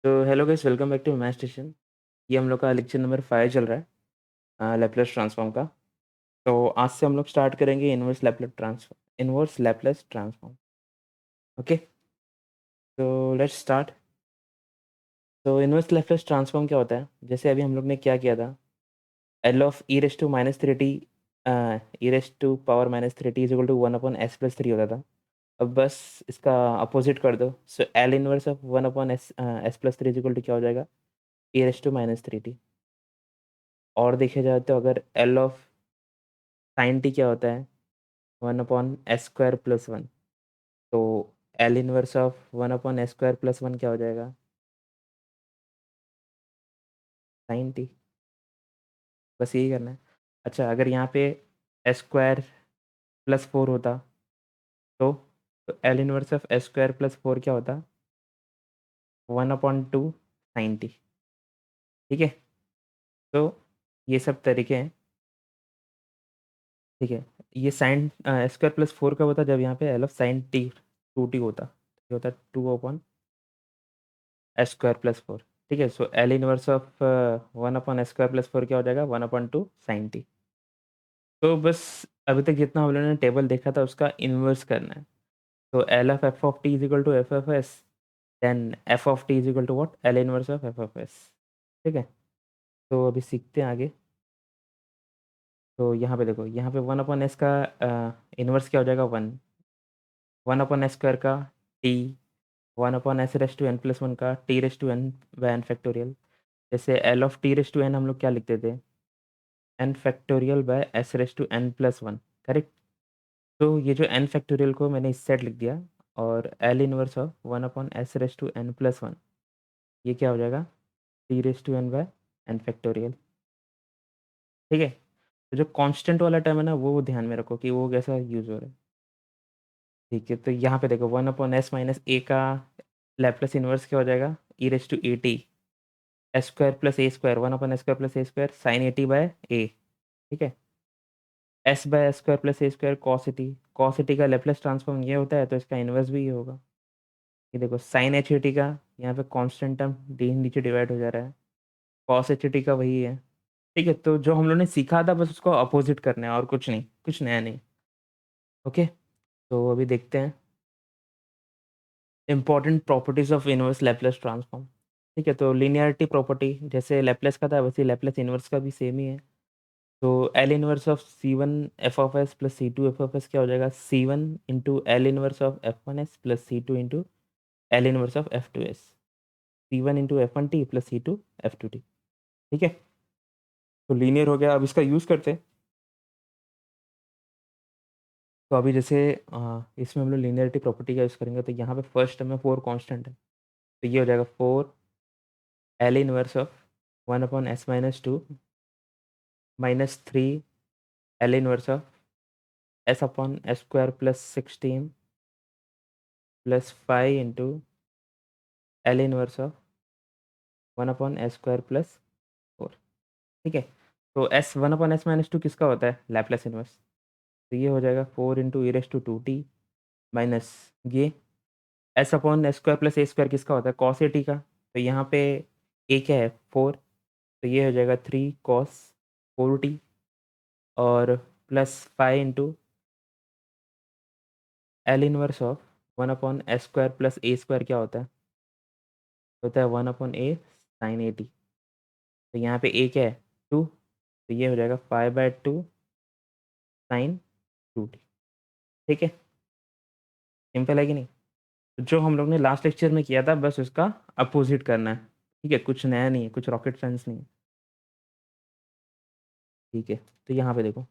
तो hello guys, welcome back to math station. ये हम लोग का लेक्चर नंबर 5 चल रहा है लैपलेस ट्रांसफॉर्म का। तो आज से हम लोग स्टार्ट करेंगे इनवर्स लैपलेस ट्रांसफॉर्म। ओके, तो लेट्स स्टार्ट। तो इनवर्स लैपलेस ट्रांसफॉर्म क्या होता है? जैसे अभी हम लोग ने क्या किया था, L of E raise to minus three t e raise to power minus three t is equal to one upon s plus three होता था। अब बस इसका अपोजिट कर दो। So L inverse of one upon s plus three is equal to क्या हो जाएगा? ई raise to minus three T. और देखे जाए तो अगर एल ऑफ साइन टी क्या होता है? One upon S square plus one. तो L inverse of one upon S square plus one क्या हो जाएगा? Sine t. बस यही करना है। अच्छा, अगर यहाँ पे एस स्क्वायर प्लस फोर होता तो L inverse of S square plus four क्या होता? One upon two sine T. ठीक है, तो ये सब तरीके हैं। ठीक है, ये sine s square plus four कब होता? जब यहाँ पे L of sine t two t होता। ये होता two upon S square plus four. ठीक है, so L inverse of one upon S square plus four क्या हो जाएगा? One upon two sine t. तो बस अभी तक जितना हम लोगों ने टेबल देखा था उसका इन्वर्स करना है। तो L of F of T is equal to F of S, then F of T is equal to what? L inverse of F of S. ठीक है, तो अभी सीखते हैं आगे। तो यहाँ पे देखो, यहाँ पे वन अपॉन एस का इन्वर्स क्या हो जाएगा? One. One upon S square का t, one upon S raise to N plus one का t raise to N by N factorial. जैसे L of t raise to n हम लोग क्या लिखते थे? N factorial by s raise to N plus one. Correct. तो ये जो एन फैक्टोरियल को मैंने इस साइड लिख दिया, और L inverse of one upon S raise to N plus one, ये क्या हो जाएगा? T raise to N by N factorial. ठीक है, तो जो कांस्टेंट वाला टर्म है ना, वो ध्यान में रखो कि वो कैसा यूज हो रहा है। ठीक है, तो यहाँ पे देखो one upon S minus a का लैप्लस इनवर्स क्या हो जाएगा? ई raise to A t s square plus A square, one upon S square plus A square sine A t by a. ठीक है, s by s square plus A square cos A t. Cos A T का Laplace transform ये होता है, तो इसका inverse भी ये होगा। ये देखो साइन एच ए टी का यहाँ पे कांस्टेंट टर्म डी नीचे डिवाइड हो जा रहा है, कॉस एच ए टी का वही है। ठीक है, तो जो हम लोगों ने सीखा था बस उसको अपोजिट करना है, और कुछ नहीं, कुछ नया नहीं। ओके, तो अभी देखते हैं important properties of inverse Laplace transform. ठीक है, तो लीनियरिटी प्रॉपर्टी जैसे लैप्लस का था वैसे लैप्लस इनवर्स का भी सेम ही है। तो L inverse of c one f of S plus c two F of s क्या हो जाएगा? C one into L inverse of f one s plus c two into L inverse of f two s. C one into f one t plus c two f two t. ठीक है, तो linear हो गया। अब इसका use करते हैं। तो अभी जैसे इसमें हम लोग लीनियरिटी प्रॉपर्टी का यूज़ करेंगे, तो यहाँ पे फर्स्ट में फोर कांस्टेंट है, तो ये हो जाएगा four L inverse of one upon S minus two minus three L inverse of S upon S square plus sixteen plus five into L inverse of one upon S square plus four. ठीक है, तो S one upon S minus two किसका होता है? Laplace inverse. तो ये हो जाएगा four into E raise to two T minus ये S upon S square plus ए स्क्वायर किसका होता है? कॉस ए टी का। तो यहाँ पे ए क्या है? फोर। तो ये हो जाएगा थ्री कॉस फोर टी, और plus five into L inverse of one upon S square plus A square क्या होता है one upon A sine A T. तो यहाँ पे ए क्या है? टू। तो ये हो जाएगा five by two sign to t. ठीक है, सिंपल है कि नहीं? तो जो हम लोग ने लास्ट लेक्चर में किया था बस उसका अपोजिट करना है। ठीक है, कुछ नया नहीं है, कुछ रॉकेट साइंस नहीं है। ठीक है, तो यहाँ पे देखो,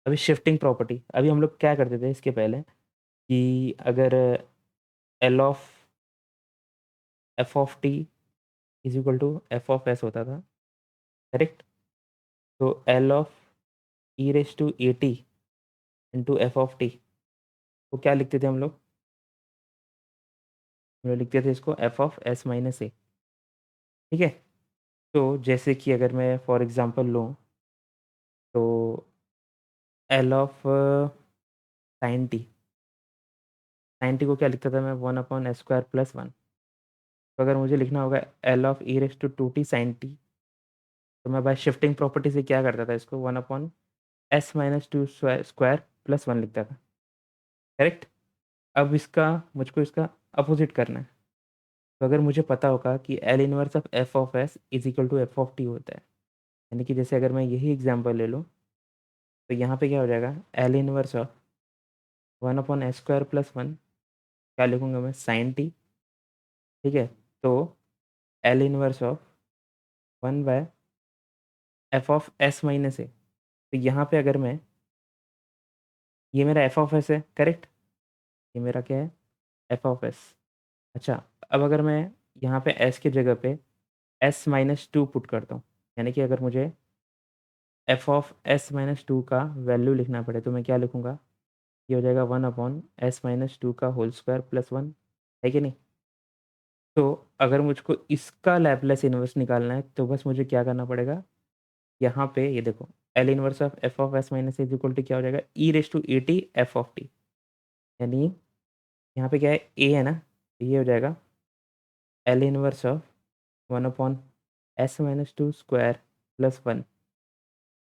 अभी शिफ्टिंग प्रॉपर्टी, अभी हम लोग क्या करते थे इसके पहले कि अगर L of F of T is equal to F of S होता था। करेक्ट। तो L of E raise to A T into F of T को क्या लिखते थे हम लोग लिखते थे इसको F of S minus A. ठीक है, तो जैसे कि अगर मैं फॉर एग्जांपल लूँ, तो L of sine T, sine T को क्या लिखता था मैं? One upon S square plus one. तो अगर मुझे लिखना होगा L of E raise to 2t sin t, तो मैं बाय शिफ्टिंग प्रॉपर्टी से क्या करता था, इसको 1 upon s minus 2 square plus 1 लिखता था, करेक्ट? अब इसका मुझको इसका अपोज़िट करना है। तो अगर मुझे पता होगा कि L inverse of f of s is equal to f of t होता है, यानी कि जैसे अगर मैं यही एग्ज़ाम्पल ले लूँ, तो यहाँ पे क्या हो जाएगा, L inverse of 1 upon s square plus 1, क्या लिखूँगा मैं, sin t, ठीक है? तो L inverse of 1 by f of s minus a, तो यहाँ पे अगर मैं, ये मेरा f ऑफ s है, करेक्ट? ये मेरा क्या है, f ऑफ s। अच्छा, अब अगर मैं यहाँ पे s की जगह पे s माइनस 2 पुट करता हूँ, यानी कि अगर मुझे f ऑफ s माइनस 2 का वैल्यू लिखना पड़े, तो मैं क्या लिखूँगा? ये हो जाएगा 1 अपॉन s माइनस 2 का होल स्क्वायर प्लस 1, है कि नहीं? तो अगर मुझको इसका लैप्लस इन्वर्स निकालना है, तो बस मुझे क्या करना पड़ेगा? यहाँ पे ये देखो, L inverse of f of s minus is equal to क्या हो जाएगा? e raise to at f of t, यानी यहाँ पे क्या है, a है ना? तो ये हो जाएगा L inverse of 1 upon s minus 2 square plus 1,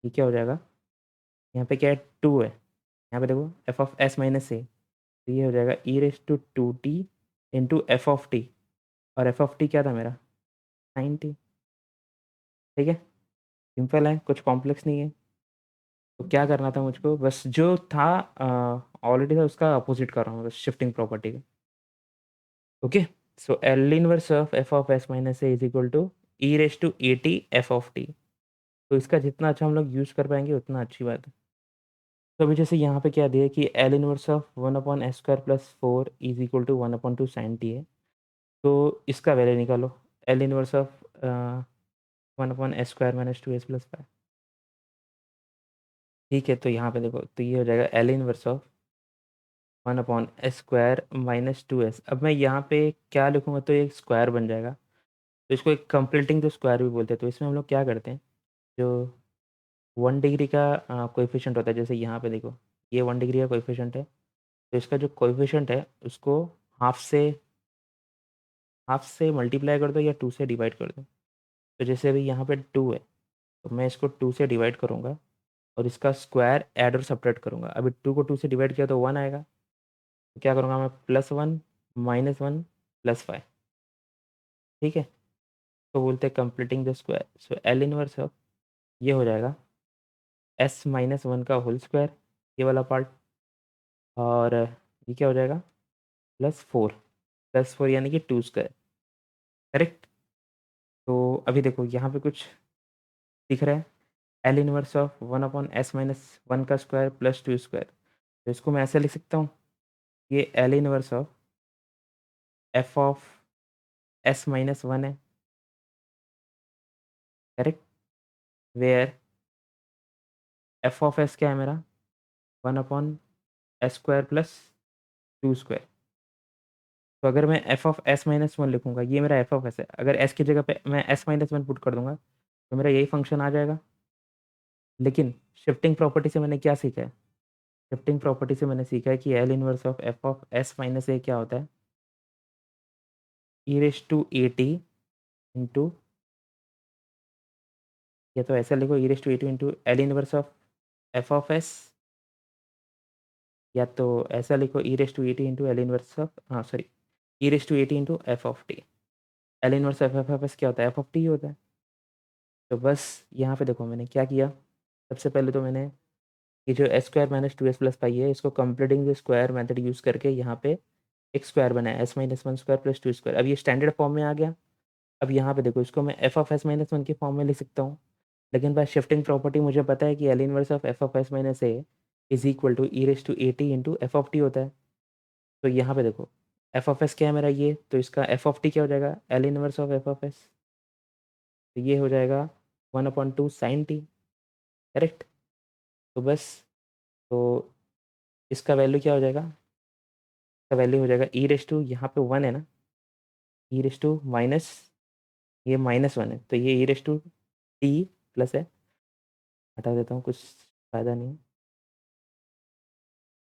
ये क्या हो जाएगा? यहाँ पे क्या है, 2 है। यहाँ पे देखो f of s minus a, तो ये हो जाएगा e raise to 2t into f of t, और f ऑफ t क्या था मेरा? sin t, ठीक है? सिंपल है, कुछ कॉम्प्लेक्स नहीं है। तो क्या करना था मुझको, बस जो था ऑलरेडी था उसका अपोज़िट कर रहा हूँ, बस शिफ्टिंग प्रॉपर्टी का। Okay? So L inverse of f of s minus a is equal to e raise to at f of t। तो इसका जितना अच्छा हम लोग यूज़ कर पाएँगे उतना अच्छी बात है। तो अभी जैसे यहाँ पे क्या दिया है कि L inverse of 1 upon s square plus 4 is equal to 1 upon 2 sin t है। तो इसका वैल्यू निकालो, L inverse of 1 upon s square minus 2s plus 5, ठीक है? तो यहाँ पे देखो, तो ये हो जाएगा L inverse of 1 upon S square minus 2s। अब मैं यहाँ पे क्या लिखूँगा, तो एक स्क्वायर बन जाएगा। तो इसको एक कंप्लीटिंग द स्क्वायर भी बोलते हैं। तो इसमें हम लोग क्या करते हैं, जो 1 डिग्री का कोएफ़िशिएंट होता है, जैसे यहाँ पे देखो, ये 1 डिग्री का कोएफ़िशिएंट है, तो इसका जो कोएफ़िशिएंट है उसको हाफ़ से मल्टीप्लाई कर दो या 2 से डिवाइड कर दो। तो जैसे अभी यहाँ पे 2 है, तो मैं इसको 2 से डिवाइड करूँगा और इसका स्क्वायर ऐड और सब्ट्रैक्ट करूँगा। अभी 2 को 2 से डिवाइड किया तो 1 आएगा, तो क्या करूँगा मैं, +1 -1 +5, ठीक है? तो बोलते हैं completing the square. So L inverse of, ये हो जाएगा s माइनस 1 का होल स्क्वायर, ये वाला पार्ट, और ये क्या हो जाएगा, +4 यानी कि 2 स्क्वायर, करेक्ट? तो अभी देखो यहाँ पे कुछ दिख रहा है, L inverse of 1 upon s minus 1 का स्क्वायर प्लस 2 स्क्वायर। तो इसको मैं ऐसे लिख सकता हूँ, ये L inverse of f of s minus 1 है, correct? Where f of s क्या है मेरा, 1 upon s square plus 2 square. तो अगर मैं f ऑफ s माइनस 1 लिखूँगा, ये मेरा f ऑफ s है। अगर s की जगह पे मैं s माइनस 1 पुट कर दूँगा, तो मेरा यही फ़ंक्शन आ जाएगा। लेकिन शिफ्टिंग प्रॉपर्टी से मैंने क्या सीखा है? शिफ्टिंग प्रॉपर्टी से मैंने सीखा है कि L inverse of f of s minus a क्या होता है? e raise to at into, या तो ऐसा लिखो, e raise to at into L inverse of f of s, या तो ऐसा लिखो, e raise to at into L inverse of, sorry, e raise to at into f of t। L inverse of f of s क्या होता है? f of t होता है। तो बस यहाँ पे देखो मैंने क्या किया, सबसे पहले तो मैंने ये जो s square minus 2s plus pi है, इसको completing the square method use करके यहाँ पे एक स्क्वायर बनाया, s minus 1 square plus 2 square. अब ये स्टैंडर्ड फॉर्म में आ गया। अब यहाँ पे देखो, इसको मैं f ऑफ s माइनस 1 के फॉर्म में लिख सकता हूँ। लेकिन बाय शिफ्टिंग प्रॉपर्टी मुझे पता है कि L inverse of f of s minus a is equal to e raise to at into f of t होता है। तो यहाँ पे देखो, f ऑफ s क्या है मेरा ये, तो इसका f ऑफ t क्या हो जाएगा, L inverse of f of s, तो ये हो जाएगा 1/2 sin t, करेक्ट? तो बस, तो इसका वैल्यू क्या हो जाएगा? इसका वैल्यू हो जाएगा e रेज़ टू, यहाँ पे 1 है ना, e रेज़ टू माइनस, ये -1 है, तो ये e raise to t plus है, हटा देता हूँ, कुछ फ़ायदा नहीं है।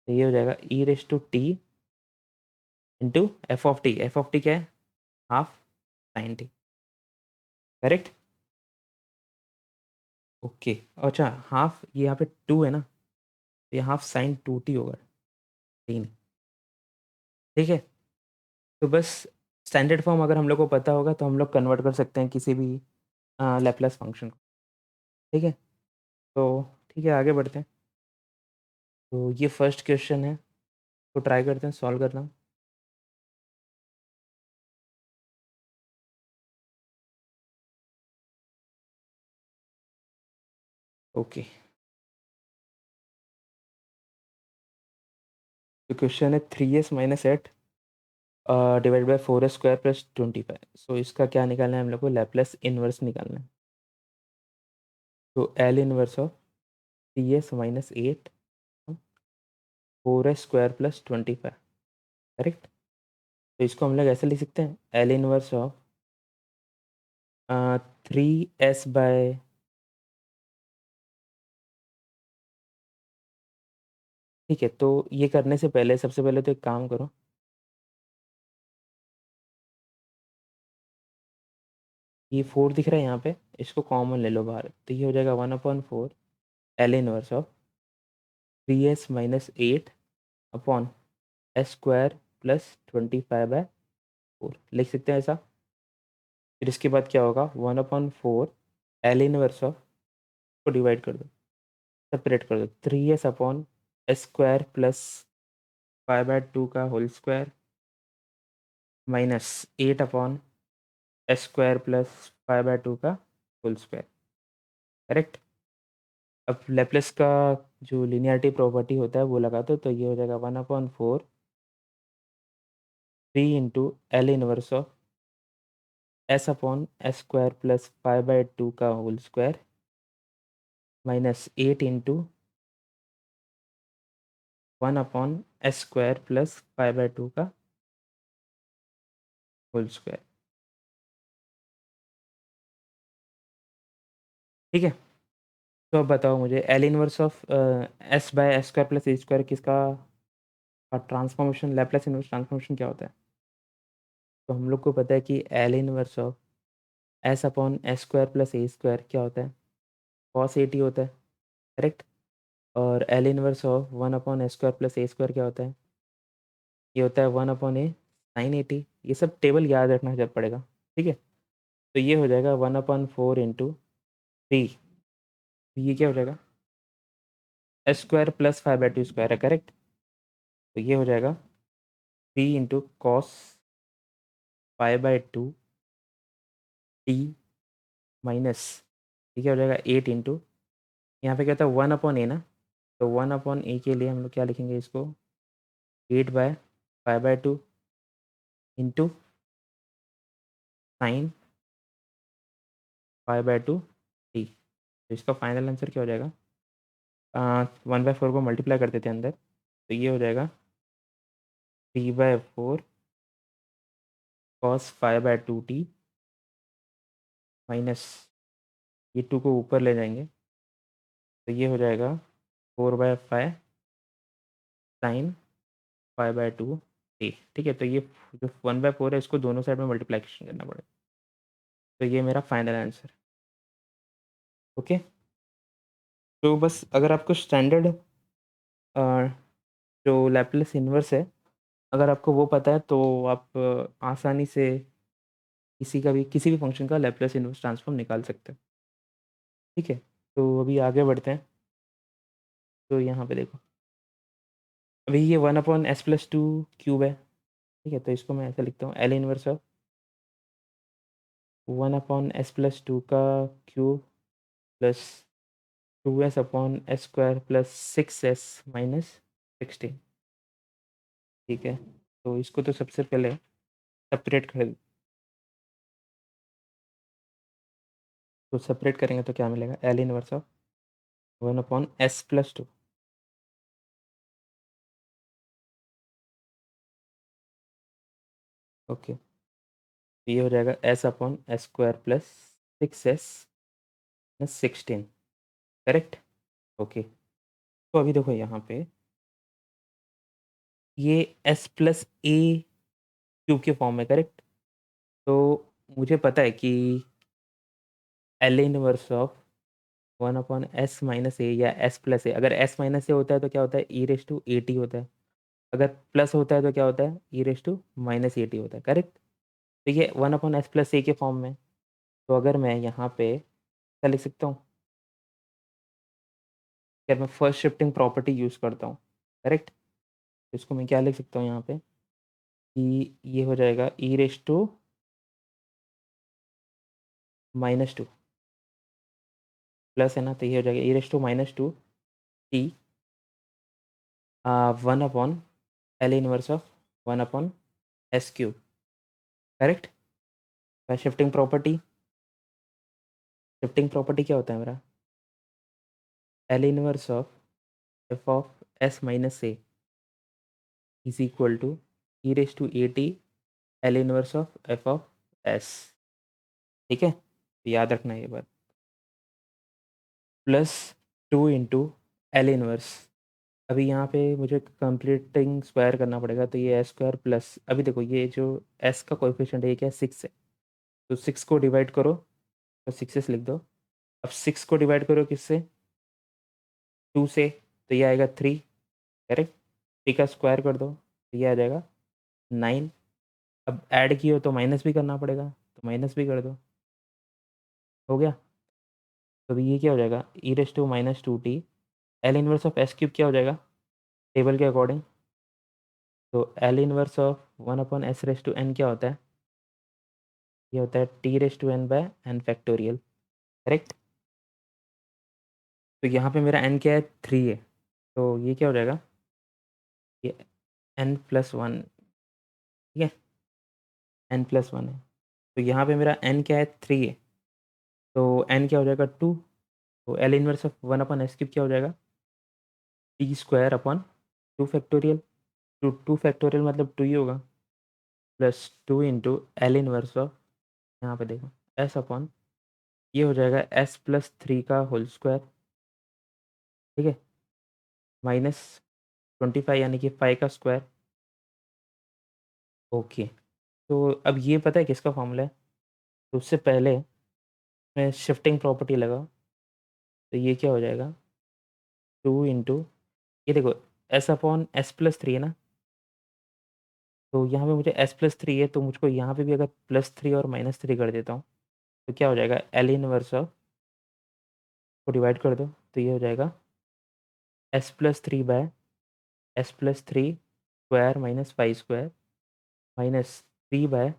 तो ये हो जाएगा e raise to t into f of t क्या है? Half, sine t, correct. Okay, अच्छा हाफ ये यहाँ पे 2 है ना, तो ये हाफ साइन 2t होगा, 3, ठीक है। तो बस स्टैंडर्ड फॉर्म अगर हम लोग को पता होगा तो हम लोग कन्वर्ट कर सकते हैं किसी भी लैपलेस फंक्शन को, ठीक है। तो ठीक है, आगे बढ़ते हैं। तो ये फर्स्ट क्वेश्चन है, तो ट्राई करते हैं सॉल्व करना। ओके, तो क्वेश्चन है 3s - 8 डिवाइड बाय 4s² + 25। सो इसका क्या निकालना है हम लोग को, लैपलेस इन्वर्स निकालना है। तो L inverse of 3s - 8 4s² + 25, correct. तो इसको हम लोग ऐसे लिख सकते हैं, एल इन्वर्स ऑफ 3s/, ठीक है। तो ये करने से पहले सबसे पहले तो एक काम करो, ये 4 दिख रहा है यहाँ पे, इसको कॉमन ले लो बाहर, तो ये हो जाएगा 1/4 L inverse of 3s - 8 upon s² + 25/4, लिख सकते हैं ऐसा। फिर इसके बाद क्या होगा, 1/4 एल इनवर्स ऑफ को डिवाइड कर दो, सेपरेट कर दो, 3s अपॉन s² + 5/2 का होल स्क्वायर माइनस 8/s² + 5/2 का होल स्क्वायर, करेक्ट। अब लेप्लेस का जो लिनियरिटी प्रॉपर्टी होता है वो लगा दो, तो ये हो जाएगा 1/4 3 into L inverse of s/s² + 5/2 का whole square minus 8 into 1/s² + 5/2 का होल स्क्वायर, ठीक है। तो अब बताओ मुझे L inverse of s/s² + a² किसका ट्रांसफॉर्मेशन, लैप्लेस इनवर्स ट्रांसफॉर्मेशन क्या होता है। तो हम लोग को पता है कि L inverse of s/s² + a² क्या होता है, cos 80 होता है, करेक्ट। और L inverse of 1/s² + a² क्या होता है, ये होता है 1/a sin 80। ये सब टेबल याद रखना जब पड़ेगा, ठीक है। तो ये हो जाएगा 1/4 इंटू 3, ये क्या हो जाएगा, s² + 5/2² है, करेक्ट। तो ये हो जाएगा 3 इंटू कॉस 5/2 टी माइनस, ये क्या हो जाएगा 8 इंटू, यहाँ पे क्या होता है 1/a ना, तो 1/a के लिए हम लोग क्या लिखेंगे इसको, 8/5/2 इंटू साइन 5/2 टी। तो इसका फाइनल आंसर क्या हो जाएगा, 1/4 को मल्टीप्लाई कर देते हैं अंदर, तो ये हो जाएगा 3/4 कॉस 5/2t माइनस, ये 2 को ऊपर ले जाएंगे, तो ये हो जाएगा 4/5 साइन 5/2 टी, ठीक है। तो ये जो 1/4 है इसको दोनों साइड में मल्टीप्लिकेशन करना पड़ेगा, तो ये मेरा फाइनल आंसर, ओके। तो बस अगर आपको स्टैंडर्ड जो लैप्लेस इन्वर्स है, अगर आपको वो पता है तो आप आसानी से किसी भी फंक्शन का लैप्लेस इन्वर्स ट्रांसफॉर्म निकाल सकते हैं, ठीक है। तो अभी आगे बढ़ते हैं। तो यहाँ पे देखो, अभी ये 1/s+2 क्यूब है, ठीक है। तो इसको मैं ऐसे लिखता हूँ, एल इनवर्स ऑफ 1/s+2 का क्यूब प्लस 2s/s² + 6s - 16, ठीक है। तो इसको तो सबसे पहले सेपरेट कर, तो सेपरेट करेंगे तो क्या मिलेगा, L inverse of 1/s+2, okay. ये हो जाएगा s/s² + 6s - 16, करेक्ट, ओके। तो अभी देखो यहाँ पे ये s + a क्यूब के फॉर्म में, करेक्ट। तो मुझे पता है कि L inverse of 1 upon S minus A या एस प्लस ए, अगर एस माइनस ए होता है तो क्या होता है, E raise to A T होता है, अगर प्लस होता है तो क्या होता है, E raise to minus A T होता है, करेक्ट। तो ये 1 अपॉन एस प्लस ए के फॉर्म में। तो अगर मैं यहाँ पे क्या लिख सकता हूँ, अगर मैं फर्स्ट शिफ्टिंग प्रॉपर्टी यूज़ करता हूँ, करेक्ट, तो इसको मैं क्या लिख सकता हूँ यहाँ पे कि ये हो जाएगा ई रेस टू -2 प्लस है ना, तो ये हो जाएगा ई raise to -2 T 1 upon L inverse of 1 upon S cube, correct. Shifting property क्या होता है मेरा, L inverse of F of S minus A is equal to E raise to A T L inverse of F of S, ठीक है, तो याद रखना ये बात, प्लस 2 इंटू एल इनवर्स। अभी यहाँ पे मुझे कंप्लीटिंग स्क्वायर करना पड़ेगा, तो ये एस स्क्वायर प्लस, अभी देखो ये जो एस का कोएफिशिएंट है ये क्या है, 6 है, तो 6 को डिवाइड करो तो 6 लिख दो। अब 6 को डिवाइड करो किससे, 2 से, तो ये आएगा 3, करेक्ट। 3 का स्क्वायर कर दो तो ये आ जाएगा 9। अब ऐड की हो तो माइनस भी करना पड़ेगा, तो माइनस भी कर दो, हो गया। तो अभी ये क्या हो जाएगा, ई raise to -2 T L inverse of S cube क्या हो जाएगा टेबल के अकॉर्डिंग, तो L inverse of 1 upon S raise to N क्या होता है, ये होता है T raise to N by N factorial, correct. तो यहाँ पे मेरा एन क्या है, 3 है, तो ये क्या हो जाएगा, ये एन प्लस वन, ठीक है, एन प्लस वन है, तो यहाँ पे मेरा एन क्या है, 3 है, तो एन क्या हो जाएगा, 2, तो L inverse of 1 upon S cube क्या हो जाएगा, T square upon 2 factorial, 2 factorial मतलब 2 ही होगा, plus 2 into L inverse of, यहाँ पे देखो एस अपॉन, ये हो जाएगा एस प्लस 3 का होल स्क्वायर, ठीक है, माइनस 25 यानी कि 5 का स्क्वायर, ओके। तो अब ये पता है किसका फॉर्मूला है, तो उससे पहले मैं शिफ्टिंग प्रॉपर्टी लगाओ, तो ये क्या हो जाएगा, 2 इंटू, ये देखो एस अपॉन एस प्लस 3 है ना, तो यहाँ पे मुझे एस प्लस 3 है, तो मुझको यहाँ पे भी अगर +3 और -3 कर देता हूँ तो क्या हो जाएगा, एल इनवर्स ऑफ को डिवाइड कर दो तो ये हो जाएगा S plus 3 by S plus 3 square minus 5 square minus 3 by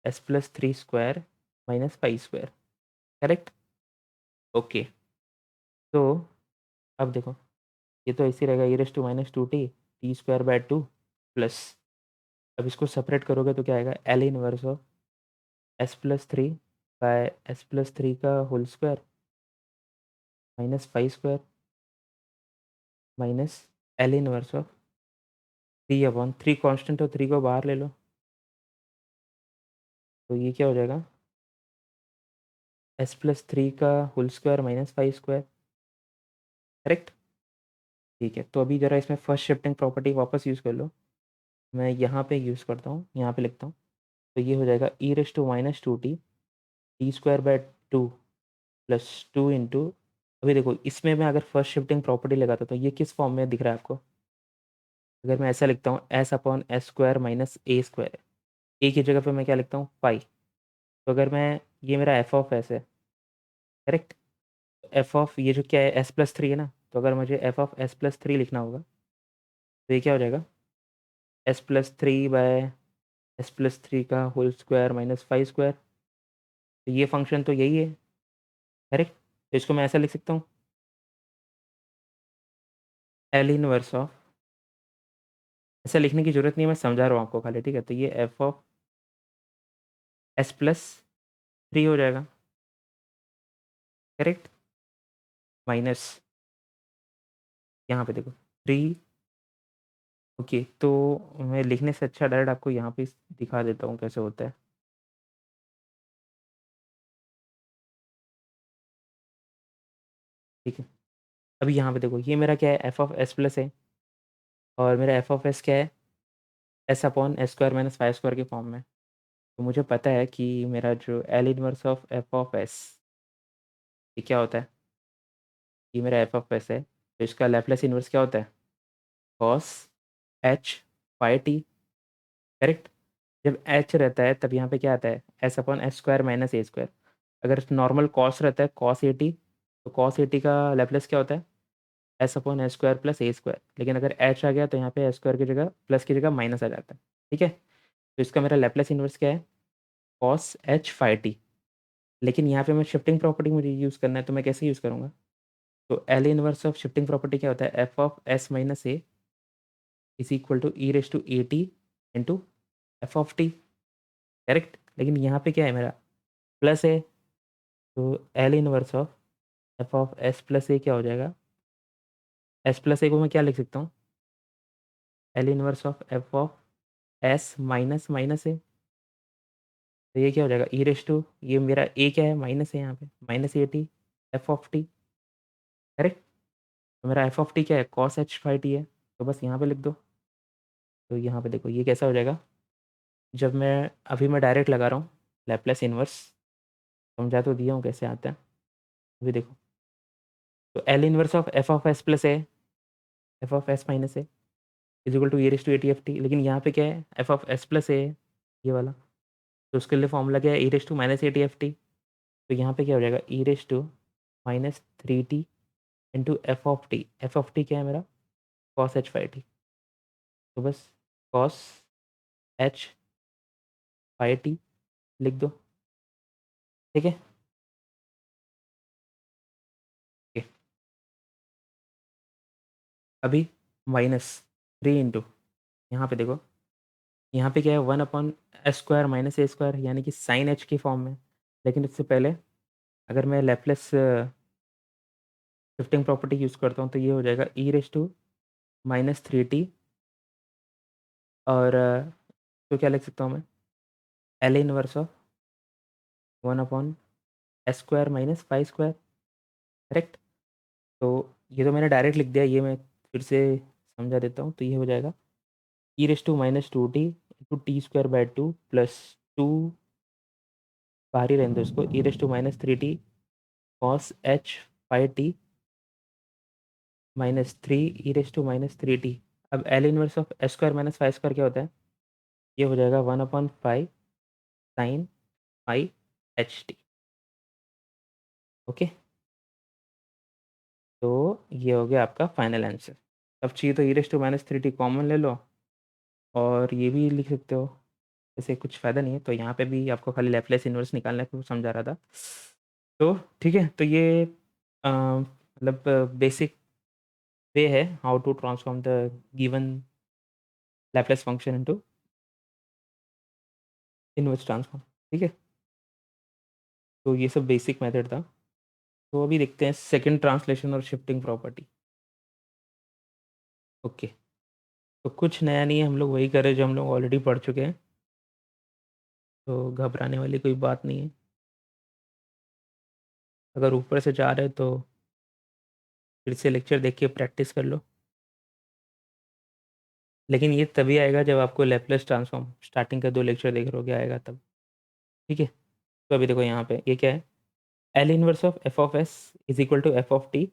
S plus 3 square minus 5 square, correct, okay. तो अब देखो ये तो ऐसे ही रहेगा, E raise to -2 T T square by 2 plus, अब इसको सेपरेट करोगे तो क्या आएगा, L inverse of S plus 3 by S plus 3 का whole square minus 5 square minus L inverse of 3 upon 3 constant, और 3 को बाहर ले लो, तो ये क्या हो जाएगा, एस प्लस 3 का whole square minus 5 square, correct, ठीक है। तो अभी ज़रा इसमें फर्स्ट शिफ्टिंग प्रॉपर्टी वापस यूज़ कर लो, मैं यहाँ पे यूज़ करता हूँ, यहाँ पे लिखता हूँ, तो ये हो जाएगा ई raise to -2 T T square by 2 plus 2 into, अभी देखो इसमें मैं अगर फर्स्ट शिफ्टिंग प्रॉपर्टी लगाता तो ये किस फॉर्म में दिख रहा है आपको, अगर मैं ऐसा लिखता हूँ S upon S square minus A square, A की जगह पे मैं क्या लिखता हूँ पाई, तो अगर मैं, ये मेरा एफ ऑफ एस है, करेक्ट, एफ ऑफ ये जो क्या है एस प्लस 3 है ना, तो अगर मुझे एफ ऑफ एस प्लस 3 लिखना होगा तो ये क्या हो जाएगा, S plus 3 by S plus 3 का होल स्क्वायर माइनस 5 स्क्वायर, तो ये फंक्शन तो यही है, करेक्ट। तो इसको मैं ऐसा लिख सकता हूँ, एल इनवर्स ऑफ, ऐसा लिखने की ज़रूरत नहीं है, मैं समझा रहा हूँ आपको खाली, ठीक है, तो ये एफ ऑफ एस प्लस 3 हो जाएगा, करेक्ट, माइनस, यहाँ पे देखो 3, ओके। तो मैं लिखने से अच्छा डायरेक्ट आपको यहाँ पे दिखा देता हूँ कैसे होता है, ठीक है। अभी यहाँ पे देखो ये मेरा क्या है, एफ ऑफ एस प्लस है, और मेरा एफ ऑफ एस क्या है, S upon S square minus 5 square के फॉर्म में, तो मुझे पता है कि मेरा जो L inverse of F of S ये क्या होता है? ये मेरा एफ ऑफ एस है, तो इसका लैप्लस इनवर्स क्या होता है? Cos H phi T, correct? जब एच रहता है तब यहाँ पे क्या आता है? S upon S square minus A square. अगर नॉर्मल कॉस रहता है कॉस ए टी, तो कॉस ए टी का लैप्लस क्या होता है? S upon S square plus ए स्क्वायर। लेकिन अगर एच आ गया तो यहाँ पे एस स्क्वायर की जगह प्लस की जगह माइनस आ जाता है। ठीक है, तो इसका मेरा लैप्लस इनवर्स क्या है? Cos H phi t. लेकिन यहाँ पे मैं शिफ्टिंग प्रॉपर्टी मुझे यूज़ करना है, तो मैं कैसे यूज़ करूँगा? तो L inverse of shifting property क्या होता है? F of S minus A is equal to E raise to A T into F of T, correct? लेकिन यहाँ पे क्या है मेरा? प्लस है, तो L inverse of F of S plus A क्या हो जाएगा? एस प्लस ए को मैं क्या लिख सकता हूँ? L inverse of F of S minus minus A. तो ये क्या हो जाएगा? ई रेस टू, ये मेरा ए क्या है? माइनस है यहाँ पे, minus A T F of T, correct? तो मेरा एफ ऑफ टी क्या है? कॉस एच फाई टी है, तो बस यहाँ पे लिख दो। तो यहाँ पे देखो ये कैसा हो जाएगा? जब मैं डायरेक्ट लगा रहा हूँ लैप्लस इनवर्स, समझा तो दिया हूँ कैसे आता है, अभी देखो। तो L inverse of F of S plus A, F of S minus A is equal to E raise to A T F T. लेकिन यहाँ पे क्या है? F of S plus A, ये वाला। तो उसके लिए फॉर्मूला क्या है? E raise to minus A T F T. तो यहाँ पे क्या हो जाएगा? ई raise to minus three T into F of T. F of t क्या है मेरा? Cos H phi t. तो बस कॉस एच फाई टी लिख दो, ठीक है? ओके, अभी माइनस थ्री इंटू, यहाँ पे देखो, यहाँ पे क्या है? One upon S square minus A square, यानी कि साइन एच की फॉर्म में। लेकिन इससे पहले अगर मैं लेप्लेस शिफ्टिंग प्रॉपर्टी यूज़ करता हूँ तो ये हो जाएगा ई raise to minus three T. और तो क्या लिख सकता हूँ मैं? L inverse of one upon S square minus five square, correct? तो ये तो मैंने डायरेक्ट लिख दिया, ये मैं फिर से समझा देता हूँ। तो ये हो जाएगा ई raise to minus two T into T square by two plus two, बाहर ही रहने दो इसको, E raise to minus three T cos H five T minus three E raise to minus three T. अब L inverse of S square minus five square क्या होता है? ये हो जाएगा one upon five sine five H T. Okay, तो ये हो गया आपका फाइनल आंसर। अब चाहिए तो E raise to minus three T common ले लो और ये भी लिख सकते हो। ऐसे कुछ फ़ायदा नहीं है, तो यहाँ पे भी आपको खाली लैप्लेस इन्वर्स निकालने को समझा रहा था। तो ठीक है, तो ये मतलब बेसिक वे है how to transform the given Laplace function into inverse transform. ठीक है, तो ये सब बेसिक मेथड था। तो अभी देखते हैं सेकंड ट्रांसलेशन और शिफ्टिंग प्रॉपर्टी। ओके, तो कुछ नया नहीं है, हम लोग वही कर रहे हैं जो हम लोग ऑलरेडी पढ़ चुके हैं, तो घबराने वाली कोई बात नहीं है। अगर ऊपर से जा रहे हैं तो फिर से लेक्चर देख के प्रैक्टिस कर लो। लेकिन ये तभी आएगा जब आपको लैप्लेस ट्रांसफॉर्म स्टार्टिंग का 2 लेक्चर देख रहोगे आएगा तब, ठीक है? तो अभी देखो यहाँ पे ये क्या है? L inverse of F of S is equal to F of T,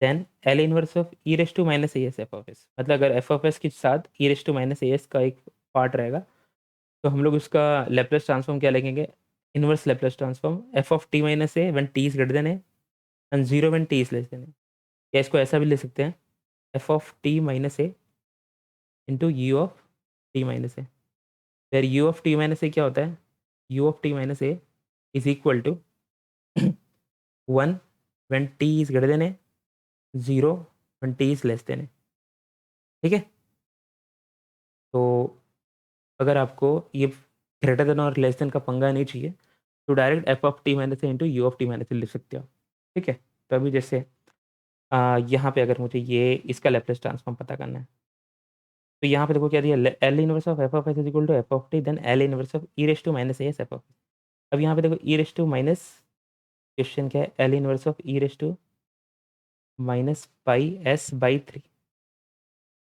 then L inverse of E raise to minus A S F of S. मतलब अगर एफ ऑफ एस के साथ E raise to minus A S का एक part रहेगा, तो हम लोग उसका लैप्लेस ट्रांसफॉर्म क्या लिखेंगे? Inverse Laplace transform F of T minus A when T is greater than A and zero when T is less than A. या इसको ऐसा भी लिख सकते हैं, F of T minus A into U of T minus A. फिर U of T minus A क्या होता है? U of T minus A is equal to one when T is greater than A, zero when T is less than A. ठीक है, तो अगर आपको ये ग्रेटर देन और लेस देन का पंगा नहीं चाहिए, तो direct F of T minus A into U of T minus A लिख सकते हो। ठीक है, तो अभी जैसे यहाँ पे अगर मुझे ये इसका लैप्लेस ट्रांसफॉर्म पता करना है, तो यहाँ पे देखो क्या दिया? L inverse of F of S is equal to F of T then L inverse of E raise to minus A S F of s. अब यहाँ पे देखो e raise to minus, question क्या है? L inverse of E raise to minus pi s by three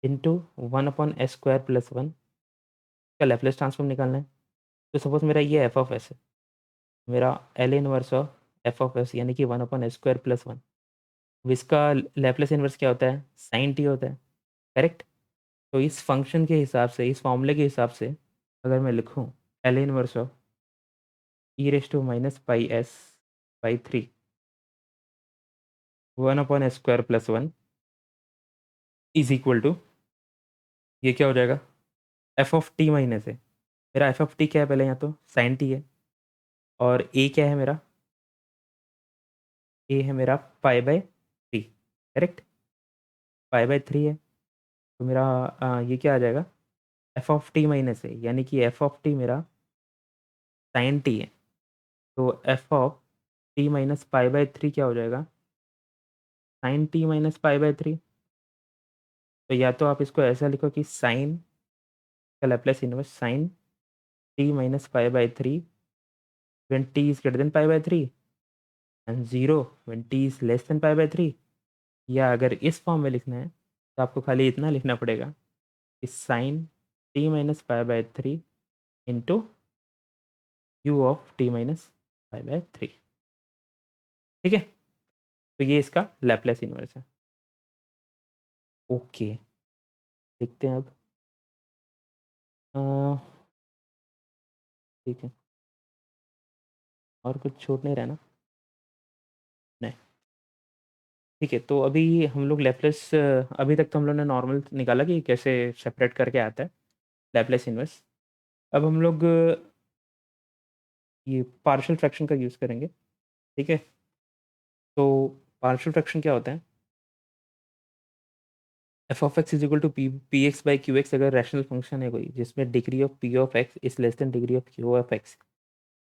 into one upon S square plus one का Laplace transform निकालना है। तो सपोज मेरा ये एफ ऑफ एस है, मेरा L inverse of F of S यानी कि 1/(s²+1). इसका लैप्लेस इनवर्स क्या होता है? साइन टी होता है, करेक्ट। तो इस फंक्शन के हिसाब से, इस फॉर्मूले के हिसाब से अगर मैं लिखूँ L inverse of e⁻⁻s/3 1/(s²+1) is equal to, ये क्या हो जाएगा? एफ ऑफ टी माइनस है, मेरा एफ ऑफ टी क्या है पहले? यहाँ तो साइन टी है, और ए क्या है मेरा? ए है मेरा π/3, करेक्ट। π/3 है, तो मेरा ये क्या आ जाएगा? एफ ऑफ टी माइनस है, यानी कि एफ ऑफ टी मेरा साइन टी है, तो एफ ऑफ टी माइनस π/3 क्या हो जाएगा? Sine T minus π/3। तो या तो आप इसको ऐसा लिखो कि साइन का Laplace inverse sine T minus π/3 when T is greater than π/3 and 0 when T is less than π/3। या अगर इस फॉर्म में लिखना है तो आपको खाली इतना लिखना पड़ेगा कि sine T minus π/3 into U of T minus π/3। ठीक है, तो ये इसका लैप्लेस इनवर्स है। ओके, देखते हैं अब। अ, ठीक है, और कुछ छूट नहीं रहा ना? नहीं, ठीक है। तो अभी हम लोग लैप्लेस, अभी तक तो हम लोग ने नॉर्मल निकाला कि कैसे सेपरेट करके आता है लैप्लेस इनवर्स। अब हम लोग ये पार्शियल फ्रैक्शन का यूज़ करेंगे, ठीक है। तो पार्शियल फ्रैक्शन क्या होता है? F of x is equal to p x by q x. अगर रैशनल फंक्शन है कोई जिसमें degree of p of x is less than degree of q of x,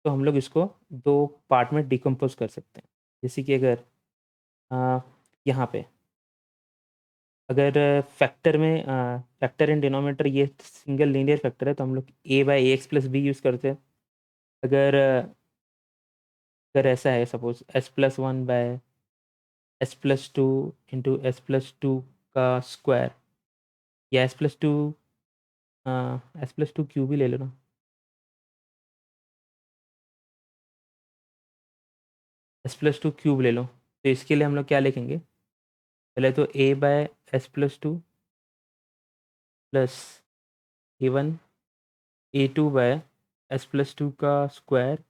तो हम लोग इसको दो पार्ट में डिकम्पोज कर सकते हैं। जैसे कि अगर अ, यहाँ पे अगर फैक्टर में फैक्टर इन डिनोमिनेटर ये सिंगल लीनियर फैक्टर है, तो हम लोग A by A x plus B use करते हैं। अगर अगर ऐसा है सपोज s+1/s+2 इंटू s+2 का स्क्वायर, या s+2 s+2 क्यूब ही ले लो ना। s+2 क्यूब ले लो, तो इसके लिए हम लोग क्या लिखेंगे? पहले तो a/s+2 प्लस a1 a2/s+2 का स्क्वायर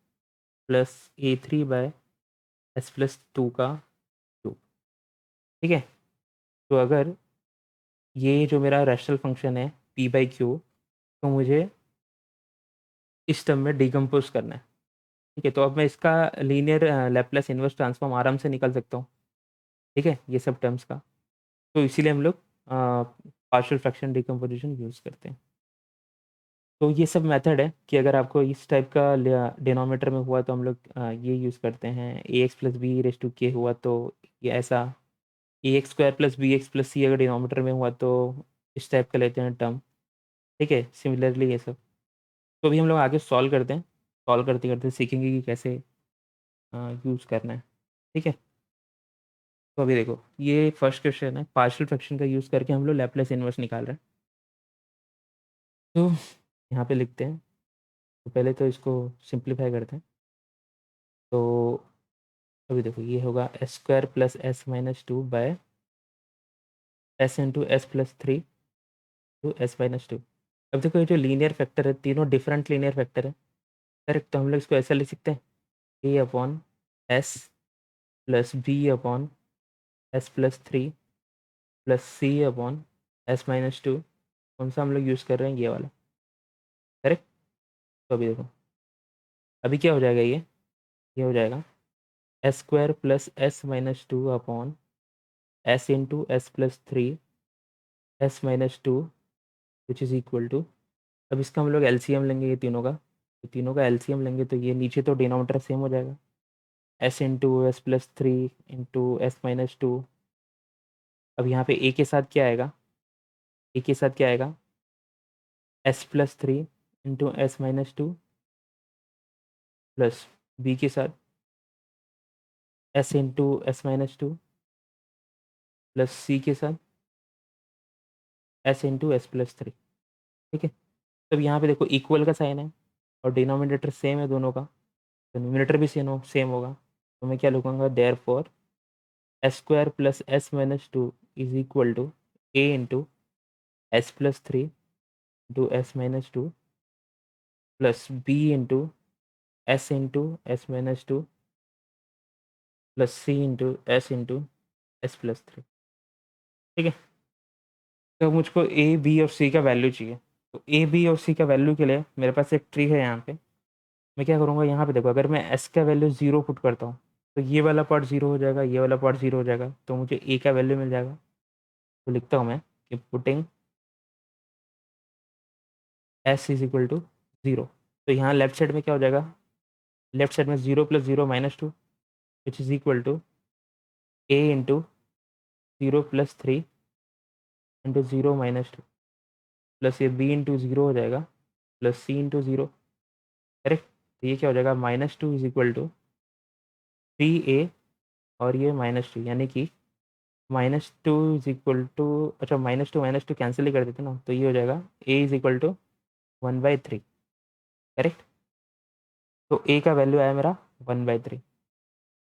प्लस a3/s+2 का क्यूब। ठीक है, तो अगर ये जो मेरा रैशनल फंक्शन है p/q, तो मुझे इस टर्म में डिकम्पोज करना है। ठीक है, तो अब मैं इसका लीनियर लैप्लेस इन्वर्स ट्रांसफॉर्म आराम से निकाल सकता हूँ। ठीक है, ये सब टर्म्स का, तो इसीलिए हम लोग पार्शियल फ्रैक्शन डिकम्पोजिशन यूज़ करते हैं। तो ये सब मेथड है कि अगर आपको इस टाइप का डिनोमिनेटर में हुआ तो हम लोग ये यूज़ करते हैं। ए x plus B raise to के हुआ तो ये ऐसा, ax² plus B x plus C अगर डिनोमिनेटर में हुआ तो इस टाइप का लेते हैं टर्म। ठीक है, सिमिलरली ये सब। तो अभी हम लोग आगे सॉल्व करते हैं, सॉल्व करते करते सीखेंगे कि कैसे यूज़ करना है। ठीक है, तो अभी देखो ये फर्स्ट क्वेश्चन है, पार्शियल फ्रैक्शन का यूज़ करके हम लोग लैप्लेस इन्वर्स निकाल रहे हैं। तो यहाँ पे लिखते हैं, तो पहले तो इसको सिंप्लीफाई करते हैं। तो अभी देखो ये होगा s² plus s-2/s into s+3 to s-2। अब देखो ये जो लीनियर फैक्टर है, तीनों डिफरेंट लीनियर फैक्टर है, करेक्ट। तो हम लोग इसको ऐसा लिख सकते हैं a/s plus b/s+3 plus c/s-2। कौन सा हम लोग यूज़ कर रहे हैं? ये वाला, करेक्ट। तो अभी देखो अभी क्या हो जाएगा, ये हो जाएगा s² plus s-2/s into s+3 s-2 which is equal to, अब इसका हम लोग एलसीएम लेंगे ये तीनों का, तो तीनों का एलसीएम लेंगे तो ये नीचे तो डिनोमिनेटर सेम हो जाएगा, s into s+3 into s-2। अब यहाँ पे a के साथ क्या आएगा? a के साथ क्या आएगा? s+3 into s-2 plus b के साथ s into s-2 plus c के साथ s इंटू s+3। ठीक है, तब यहाँ पे देखो इक्वल का साइन है, और डिनोमिनेटर सेम है दोनों का, तो न्यूमिनेटर भी सेम होगा। तो मैं क्या लिखूँगा, therefore s square plus s minus two is equal to A into s plus three into s minus two plus b into s minus two plus C into s plus three. ठीक है, तो मुझको A B और सी का value चाहिए। तो A B और सी का वैल्यू के लिए मेरे पास एक ट्री है यहाँ पे। मैं क्या करूँगा, यहाँ पे देखो, अगर मैं एस का वैल्यू ज़ीरो पुट करता हूँ तो ये वाला पार्ट ज़ीरो हो जाएगा, ये वाला पार्ट ज़ीरो हो जाएगा, तो मुझे ए का वैल्यू मिल जाएगा। तो लिखता हूँ मैं कि putting S is equal to zero. तो यहाँ लेफ्ट साइड में क्या हो जाएगा, लेफ्ट साइड में zero plus zero minus two which is equal to A into zero plus three into zero minus two plus ये बी इंटू ज़ीरो हो जाएगा प्लस सी इंटू ज़ीरो। करेक्ट। तो ये क्या हो जाएगा, minus two is equal to three A और ये माइनस टू, यानी कि minus two is equal to, अच्छा माइनस टू कैंसिल ही कर देते ना, तो ये हो जाएगा A is equal to one by three. Correct. तो ए का वैल्यू आया मेरा वन बाई थ्री।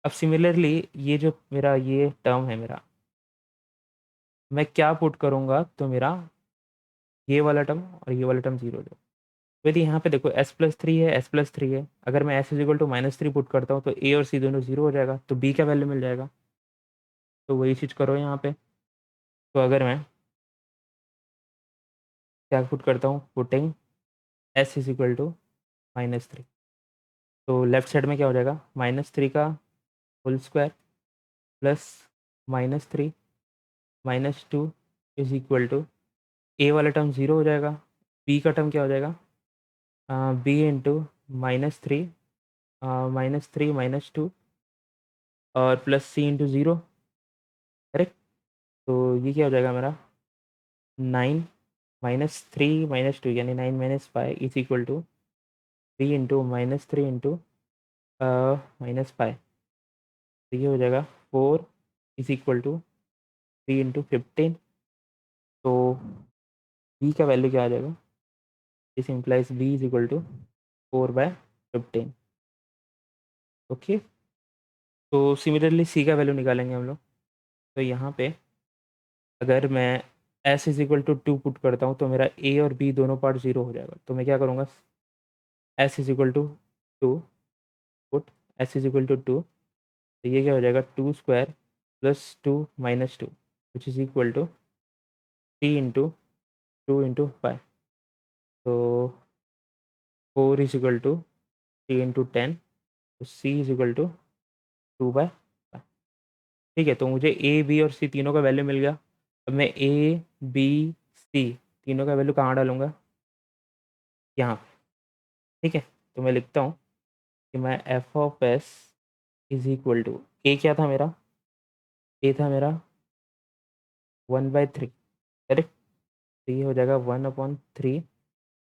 अब सिमिलरली ये जो मेरा ये टर्म है मेरा, मैं क्या पुट करूँगा तो मेरा ये वाला टर्म और ये वाला टर्म जीरो हो जाएगा। तो यदि यहाँ पे देखो एस प्लस थ्री है, एस प्लस थ्री है, अगर मैं s is equal to minus three put करता हूँ तो ए और सी दोनों जीरो हो जाएगा, तो बी का वैल्यू मिल जाएगा। तो वही चीज़ करो यहाँ पे। तो अगर मैं क्या पुट करता हूँ, putting S is equal to minus three, तो लेफ्ट साइड में क्या हो जाएगा, माइनस थ्री का whole square plus minus three minus two is equal to A वाला टर्म ज़ीरो हो जाएगा, बी का टर्म क्या हो जाएगा, B into minus three minus three minus two और प्लस सी इंटू ज़ीरो। करेक्ट। तो ये क्या हो जाएगा मेरा, nine minus three minus two यानी nine minus five is equal to three into minus three into minus five. तो ये हो जाएगा four is equal to three into fifteen. तो बी का वैल्यू क्या आ जाएगा, this implies B is equal to four by fifteen. Okay. तो सिमिलरली सी का वैल्यू निकालेंगे हम लोग। तो यहाँ पे अगर मैं s is equal to two put करता हूँ तो मेरा ए और बी दोनों पार्ट जीरो हो जाएगा। तो मैं क्या करूँगा, S is equal to two put S is equal to two, तो ये क्या हो जाएगा, two square plus two minus two which is equal to three into two into five. तो four is equal to three into ten, तो C is equal to two by five. ठीक है, तो मुझे ए बी और सी तीनों का value मिल गया। अब मैं ए बी सी तीनों का वैल्यू कहाँ डालूंगा, यहाँ। ठीक है, तो मैं लिखता हूँ कि मैं F of S is equal to, A क्या था मेरा, ए था मेरा वन बाई थ्री। करेक्ट। तो ये हो जाएगा वन अपॉन थ्री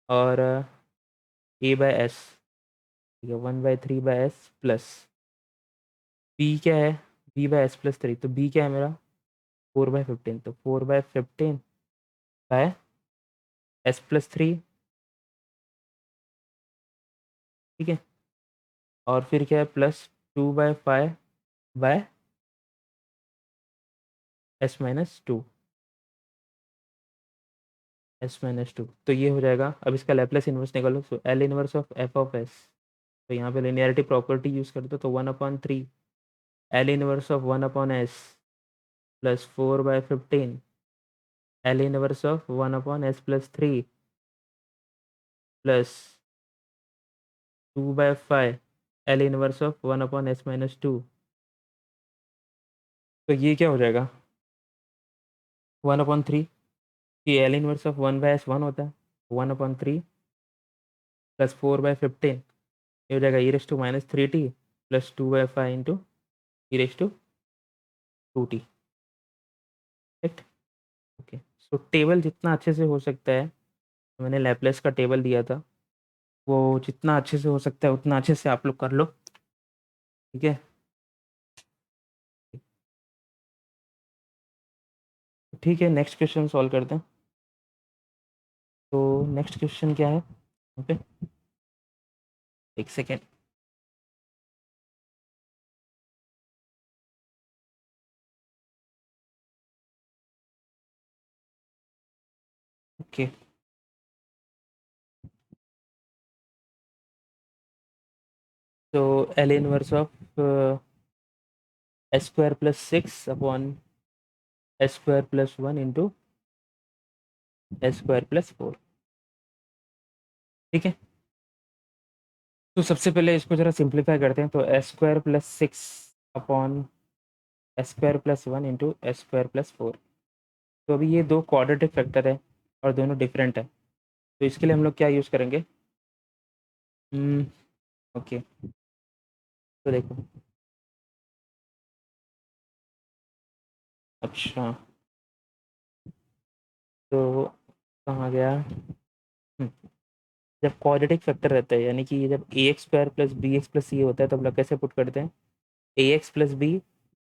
और ए बाय एस, ठीक है, one by three by S plus b क्या है, b by S plus three, तो बी क्या है मेरा फोर बाय फिफ्टीन, तो four by fifteen by S plus three. ठीक है, और फिर क्या है plus two by five by s minus two, s minus two. तो ये हो जाएगा, अब इसका लैप्लेस इन्वर्स निकालो, so L inverse of F of s. तो यहाँ पे लिनियरिटी प्रॉपर्टी यूज़ करते हो, तो one upon three L inverse of one upon s plus four by fifteen L inverse of one upon s plus three plus two by five L inverse of one upon S minus two. तो ये क्या हो जाएगा, one upon three, ये L inverse of one by S one होता है, one upon three plus four by fifteen, ये हो जाएगा ई raise to minus three t plus two by five into E raise to two t. Right. Okay, so table जितना अच्छे से हो सकता है, मैंने लैपलेस का टेबल दिया था, वो जितना अच्छे से हो सकता है उतना अच्छे से आप लोग कर लो। ठीक है, ठीक है, नेक्स्ट क्वेश्चन सॉल्व करते हैं। तो नेक्स्ट क्वेश्चन क्या है, ओके। एक सेकेंड। ओके, तो L inverse of S square plus 6 upon S square plus 1 into s square plus 4। ठीक है, तो सबसे पहले इसको जरा सिंप्लीफाई करते हैं। तो S square plus 6 upon S square plus 1 into s square plus 4। तो अभी ये दो क्वाड्रेटिक फैक्टर है और दोनों डिफरेंट है, तो इसके लिए हम लोग क्या यूज़ करेंगे? ओके, तो देखो, अच्छा, तो कहाँ गया? हम्म, जब क्वाड्रेटिक फैक्टर रहता है, यानी कि जब a x square plus B x plus c होता है, तो हम लोग कैसे पुट करते हैं? ए x plus b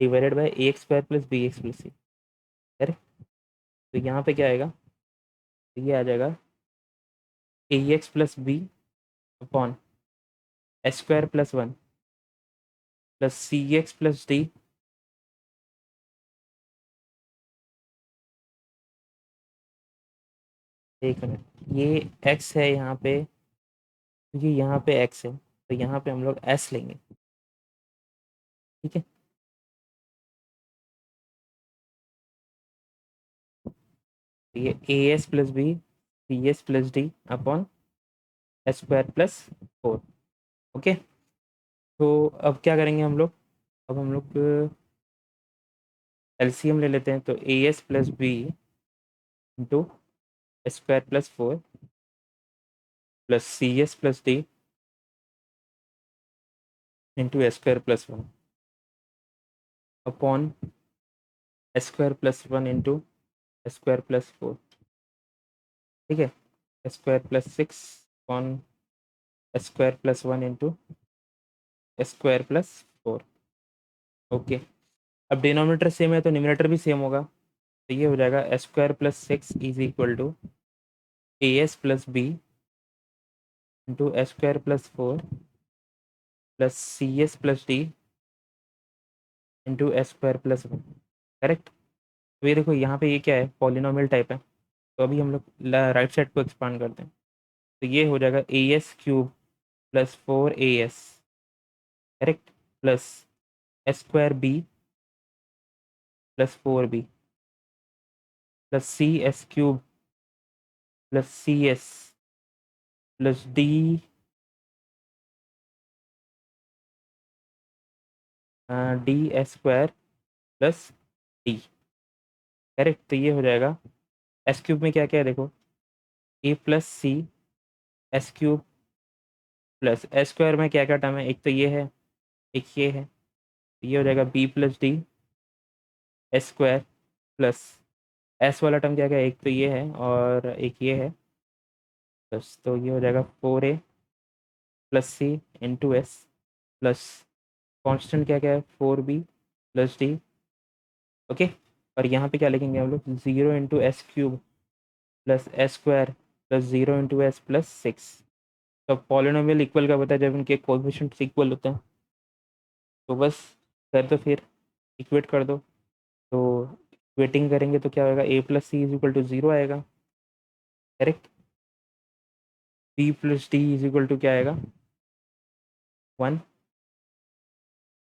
divided by A x square plus B x plus c. अरे, तो यहाँ पे क्या आएगा? तो ये आ जाएगा a x plus b upon S square plus 1 plus c x plus d. एक मिनट, ये एक्स है यहाँ पे, ये यहाँ पे एक्स है, तो यहाँ पे हम लोग एस लेंगे। ठीक है, तो ये a s plus b c s plus d upon S square plus 4। Okay, तो अब क्या करेंगे हम लोग? अब हम लोग एलसीएम ले लेते हैं। तो a s plus b into s square plus 4 plus c s plus d into s square plus 1 upon S square plus 1 into s square plus 4। ठीक है, s square plus 6 upon S square plus 1 into s square plus 4। Okay, अब denominator same है तो numerator भी same होगा। तो ये हो जाएगा s square plus 6 is equal to a s plus b into s square plus 4 plus c s plus d into s square plus 1। Correct. तो ये देखो, यहाँ पे ये क्या है? पॉलिनोमियल टाइप है। तो अभी हम लोग राइट साइड को एक्सपांड करते हैं। तो ये हो जाएगा a s cube plus 4 AS, correct, plus s square b plus 4B plus c s cube plus c s plus d d s square plus d. Correct, तो ये हो जाएगा एस क्यूब में क्या क्या है देखो, a plus c s cube plus s square में क्या क्या टर्म है? एक तो ये है, एक ये है, तो ये हो जाएगा b plus d s square plus s वाला टर्म क्या क्या है? एक तो ये है और एक ये है, बस, तो ये हो जाएगा 4A प्लस सी इंटू एस प्लस कॉन्स्टेंट क्या क्या है? 4B plus D. ओके, और यहाँ पे क्या लिखेंगे हम लोग? 0 into S cube plus s square plus 0 into s plus 6। तो पॉलिनोमियल इक्वल का पता है जब इनके कोएफिशिएंट्स इक्वल होते हैं, तो बस कर दो, फिर इक्वेट कर दो। तो इक्वेटिंग करेंगे तो क्या होगा? A plus c is equal to 0 आएगा, correct. B plus d is equal to क्या आएगा? 1।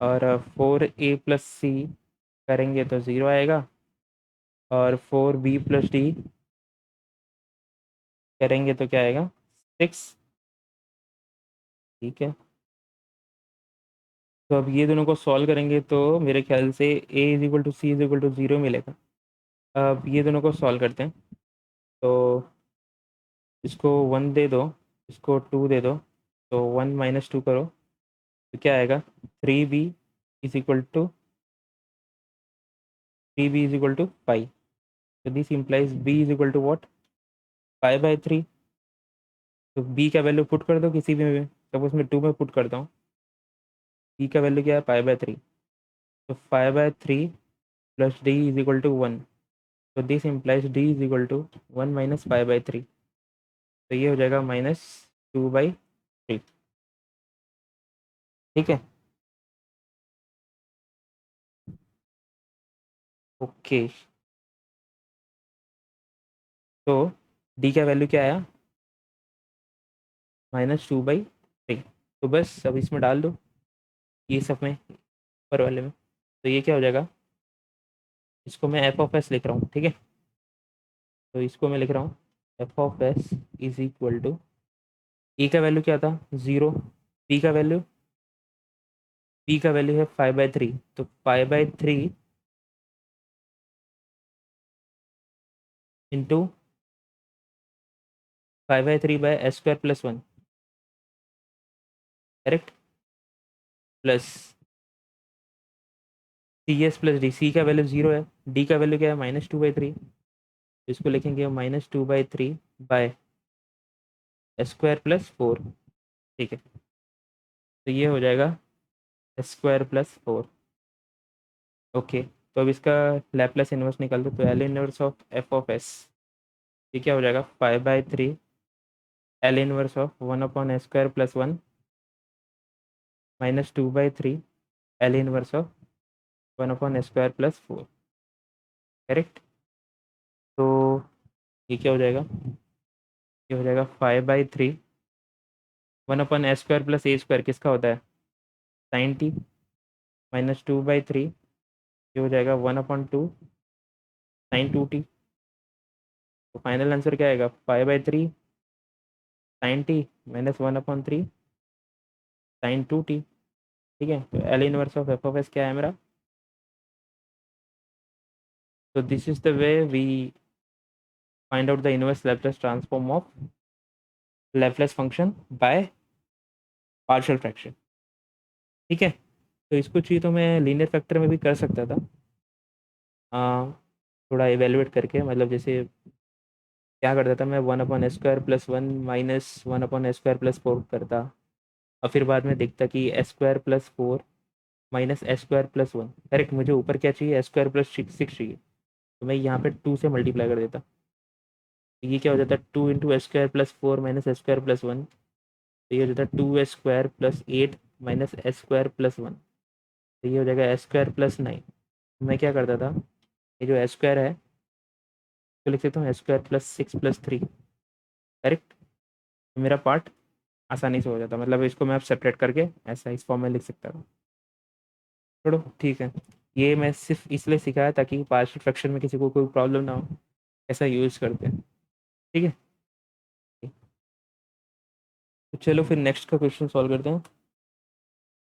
और 4A प्लस सी करेंगे तो 0 आएगा, और 4B प्लस डी करेंगे तो क्या आएगा? 6। ठीक है, तो अब ये दोनों को सॉल्व करेंगे तो मेरे ख्याल से a is equal to c is equal to 0 मिलेगा। अब ये दोनों को सॉल्व करते हैं। तो इसको 1 दे दो, इसको 2 दे दो, तो 1 माइनस 2 करो, तो क्या आएगा? 3B is equal to 5। तो this implies B is equal to what? 5/3। तो B का वैल्यू पुट कर दो किसी भी में, सपोज मैं 2 में पुट करता हूँ। B का वैल्यू क्या है? 5/3। तो 5/3 plus d is equal to 1। तो this implies d is equal to 1 minus 5/3। तो ये हो जाएगा -2/3। ठीक है। ओके, तो डी का वैल्यू क्या आया, -2/3। तो बस अब इसमें डाल दो, ये सब में, ऊपर वाले में। तो ये क्या हो जाएगा, इसको मैं एफ ऑफ एस लिख रहा हूँ, ठीक है। तो इसको मैं लिख रहा हूँ F of S is equal to, a का वैल्यू क्या था 0, पी का वैल्यू, पी का वैल्यू है 5/3, तो 5/3 into 5/3/s² + 1, correct, plus CS+D, सी का वैल्यू 0 है, डी का वैल्यू क्या है -2/3, इसको लिखेंगे -2/3/s²+ 4, ठीक है। तो ये हो जाएगा s²+ 4। ओके, तो अब इसका लैप्लस इन्वर्स निकाल दो, तो L inverse of F of S, ये क्या हो जाएगा 5/3 L inverse of 1/s²+ 1 -2/3 L inverse of 1/s²+ 4, correct. तो ये क्या हो जाएगा, ये हो जाएगा 5/3 1/s²+ a² किसका होता है, sin t, -2/3, ये हो जाएगा 1/2 sin 2t। तो फाइनल आंसर क्या आएगा, 5/3 sin t -1/3 sin 2t, ठीक है। तो L inverse of F of s क्या है मेरा, तो this is the way we find out the inverse Laplace transform of Laplace function by partial fraction, ठीक है। तो इसको चाहिए तो मैं लीनियर फैक्टर में भी कर सकता था, थोड़ा इवेलुएट करके, मतलब जैसे क्या करता था मैं, 1/s²+ 1 -1/s²+ 4 करता, और फिर बाद में देखता कि s²+ 4 -s²+ 1, करेक्ट, मुझे ऊपर क्या चाहिए, s²+ 6 चाहिए, तो मैं यहाँ पे 2 से मल्टीप्लाई कर देता। तो ये क्या हो जाता है, 2 × s²+ 4 -s²+ 1, तो ये हो जाता है 2s² + 8 -s²+ 1, तो ये हो जाएगा s²+ 9। मैं क्या करता था, ये जो s² है तो लिख सकता हूँ s²+ 6 + 3, करेक्ट। तो मेरा पार्ट आसानी से हो जाता, मतलब इसको मैं अब सेपरेट करके ऐसा इस फॉर्म में लिख सकता था। छोड़ो, ठीक है, ये मैं सिर्फ इसलिए सिखाया ताकि पार्शियल फ्रैक्शन में किसी को कोई प्रॉब्लम ना हो, ऐसा यूज़ करते हैं, ठीक है। तो चलो फिर नेक्स्ट का क्वेश्चन सॉल्व करते हैं।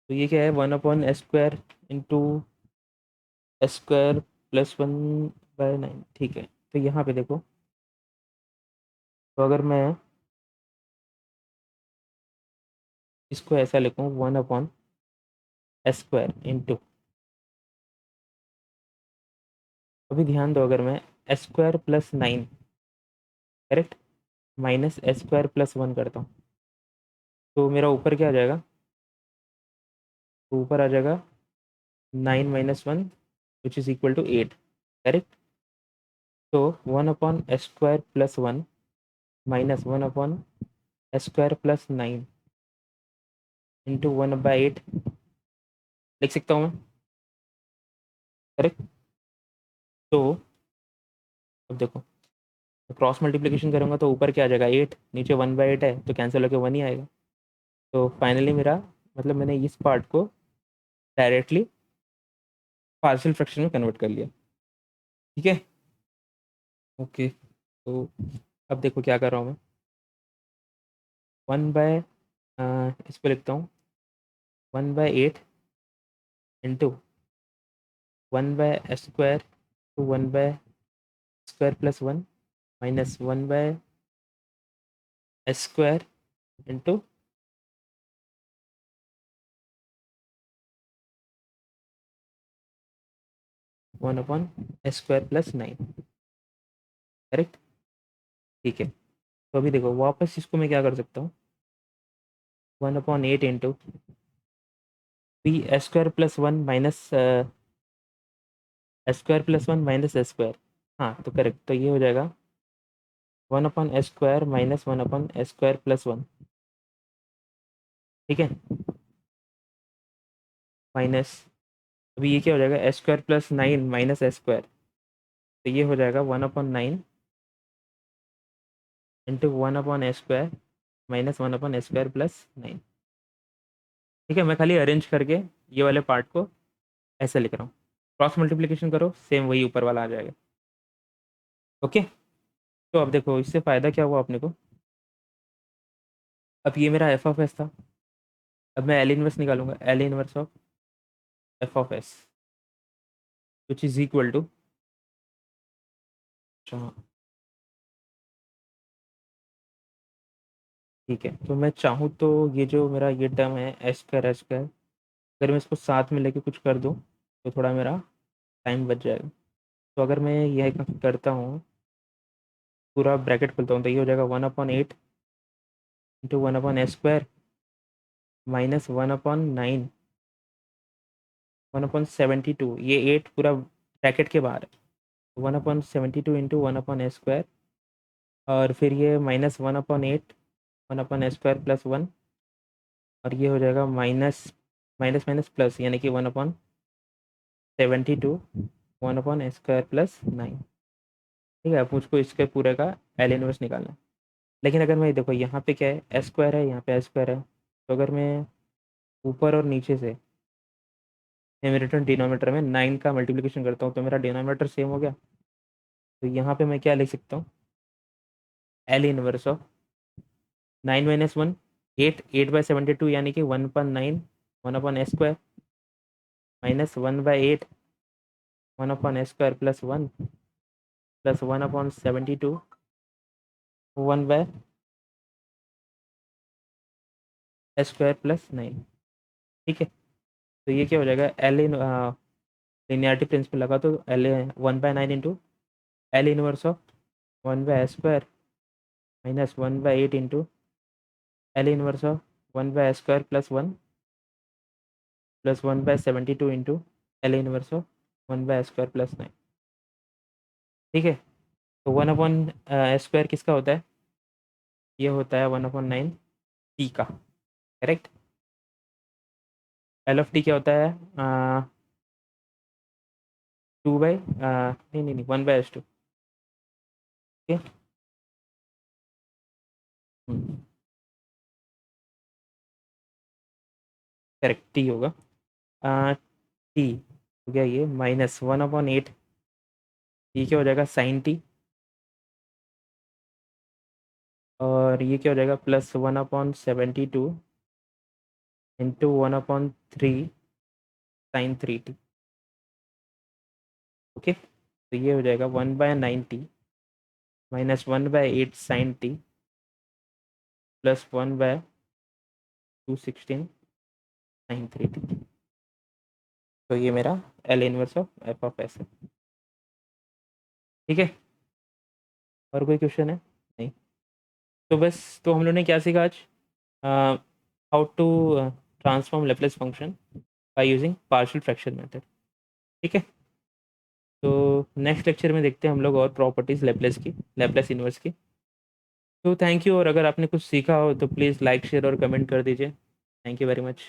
तो ये क्या है, 1/s² इंटू s²+ 1/9, ठीक है। तो यहाँ पे देखो, तो अगर मैं इसको ऐसा लिखूँ 1/s² इंटू, अभी ध्यान दो, अगर मैं s²+ 9, करेक्ट, -s²+ 1 करता हूँ, तो मेरा ऊपर क्या आ जाएगा, तो ऊपर आ जाएगा 9 - 1 which is equal to 8, correct. तो 1/s²+ 1 -1/s²+ 9 इंटू 1/8 लिख सकता हूँ मैं, करेक्ट। तो अब देखो, क्रॉस मल्टीप्लिकेशन करूँगा तो ऊपर क्या आ जाएगा 8, नीचे 1/8 है, तो कैंसिल होकर 1 ही आएगा। तो फाइनली मेरा, मतलब मैंने इस पार्ट को डायरेक्टली पार्शियल फ्रैक्शन में कन्वर्ट कर लिया, ठीक है। ओके, तो अब देखो क्या कर रहा हूँ मैं, 1 इस पर लिखता हूँ 1/8 into 1/s² to 1/s²+ 1 -1/s² into 1/s²+ 9, correct, ठीक है। तो अभी देखो वापस इसको मैं क्या कर सकता हूँ, 1/8 इंटू p² + 1 -s²+ 1 -s², हाँ तो करेक्ट, तो ये हो जाएगा 1/s² -1/s²+ 1, ठीक है। माइनस, अभी ये क्या हो जाएगा, s square plus 9 minus S square, तो ये हो जाएगा 1/9 into 1/s² minus 1/s² plus 9। ठीक है, मैं खाली अरेंज करके ये वाले पार्ट को ऐसे लिख रहा हूँ। क्रॉस मल्टीप्लिकेशन करो, सेम वही ऊपर वाला आ जाएगा। ओके, तो अब देखो इससे फ़ायदा क्या हुआ अपने को। अब ये मेरा एफ ऑफ एस था, अब मैं एल इनवर्स निकालूंगा, L inverse of F of s which is equal to, ठीक है, तो मैं चाहूँ तो ये जो मेरा ये टर्म है एस स्क्वायर, अगर मैं इसको साथ में लेके कुछ कर दूँ तो थोड़ा मेरा टाइम बच जाएगा। तो अगर मैं यह करता हूँ, पूरा ब्रैकेट खोलता हूँ, तो ये हो जाएगा 1/8 इंटू 1/s² माइनस 1/9 1/72, ये 8 पूरा ब्रैकेट के बाहर है, 1/72 इंटू 1/s², और फिर ये माइनस 1/8 1/s² प्लस 1, और ये हो जाएगा माइनस माइनस माइनस प्लस, यानी कि 1/72 1/s² प्लस 9। ठीक है, अब मुझको इसके पूरे का एल इनवर्स निकालना है। लेकिन अगर मैं देखो यहाँ पे क्या है, एस स्क्वायर है, यहाँ पे एस स्क्वायर है, तो अगर मैं ऊपर और नीचे से न्यूमरेटर डिनोमिनेटर में 9 का मल्टीप्लिकेशन करता हूँ तो मेरा डिनोमिनेटर सेम हो गया। तो यहाँ पे मैं क्या लिख सकता हूँ, एल इनवर्स ऑफ 9 - 1 8 8/72, यानी कि 1/9 1/s² minus 1/8 1/s² plus 1 plus 1/72 1/s² plus 9। ठीक है, तो ये क्या हो जाएगा, एल इन लिनियरिटी प्रिंसिपल लगा तो L 1/9 into L inverse of 1/s² minus 1/8 into L inverse of 1/s² plus 1 plus 1/72 into L inverse of 1/s² plus 9। ठीक है, तो 1/s² किसका होता है, ये होता है 1/9 टी का, करेक्ट। एल ऑफ टी क्या होता है, 2/नहीं नहीं नहीं 1/s²। ठीक है, करेक्ट, टी होगा। टी हो गया ये माइनस 1/8, ये क्या हो जाएगा साइन टी, और ये क्या हो जाएगा plus 1/72 into 1/3 sign 3t। Okay, तो ये हो जाएगा 1/9t minus 1/8 sine t plus 1/216 sine 3t। तो ये मेरा L inverse of F of s है। ठीक है, और कोई क्वेश्चन है? नहीं, तो बस, तो हम लोग ने क्या सीखा आज, how to transform Laplace function by using partial fraction method. ठीक है, तो नेक्स्ट लेक्चर में देखते हैं हम लोग और प्रॉपर्टीज़ लेप्लेस की, लेप्लेस इन्वर्स की। तो थैंक यू, और अगर आपने कुछ सीखा हो तो प्लीज़ लाइक शेयर और कमेंट कर दीजिए। Thank you very much.